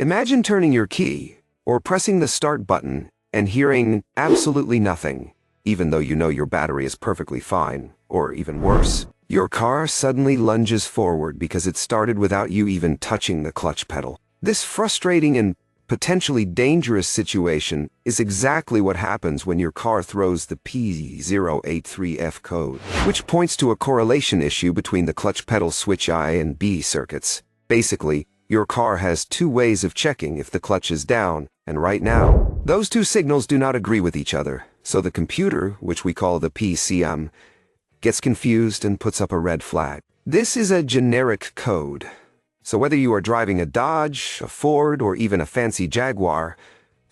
Imagine turning your key, or pressing the start button, and hearing absolutely nothing, even though you know your battery is perfectly fine, or even worse. Your car suddenly lunges forward because it started without you even touching the clutch pedal. This frustrating and potentially dangerous situation is exactly what happens when your car throws the P083F code, which points to a correlation issue between the clutch pedal switch I and B circuits. Basically, your car has two ways of checking if the clutch is down, and right now, those two signals do not agree with each other, so the computer, which we call the PCM, gets confused and puts up a red flag. This is a generic code, so whether you are driving a Dodge, a Ford, or even a fancy Jaguar,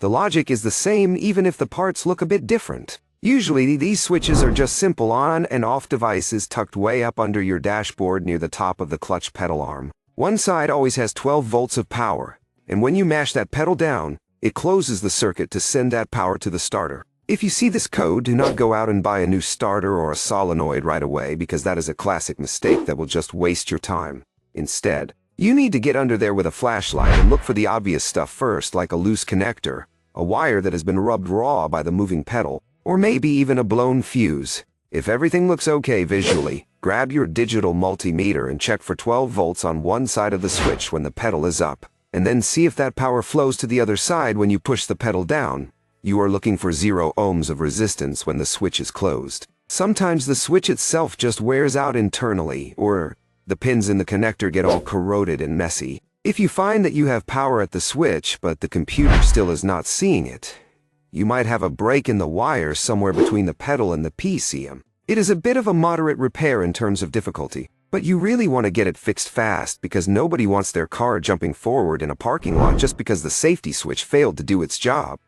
the logic is the same even if the parts look a bit different. Usually, these switches are just simple on and off devices tucked way up under your dashboard near the top of the clutch pedal arm. One side always has 12 volts of power, and when you mash that pedal down, it closes the circuit to send that power to the starter. If you see this code, do not go out and buy a new starter or a solenoid right away because that is a classic mistake that will just waste your time. Instead, you need to get under there with a flashlight and look for the obvious stuff first, like a loose connector, a wire that has been rubbed raw by the moving pedal, or maybe even a blown fuse. If everything looks okay visually, grab your digital multimeter and check for 12 volts on one side of the switch when the pedal is up, and then see if that power flows to the other side when you push the pedal down. You are looking for 0 ohms of resistance when the switch is closed. Sometimes the switch itself just wears out internally, or the pins in the connector get all corroded and messy. If you find that you have power at the switch, but the computer still is not seeing it, you might have a break in the wire somewhere between the pedal and the PCM. It is a bit of a moderate repair in terms of difficulty, but you really want to get it fixed fast because nobody wants their car jumping forward in a parking lot just because the safety switch failed to do its job.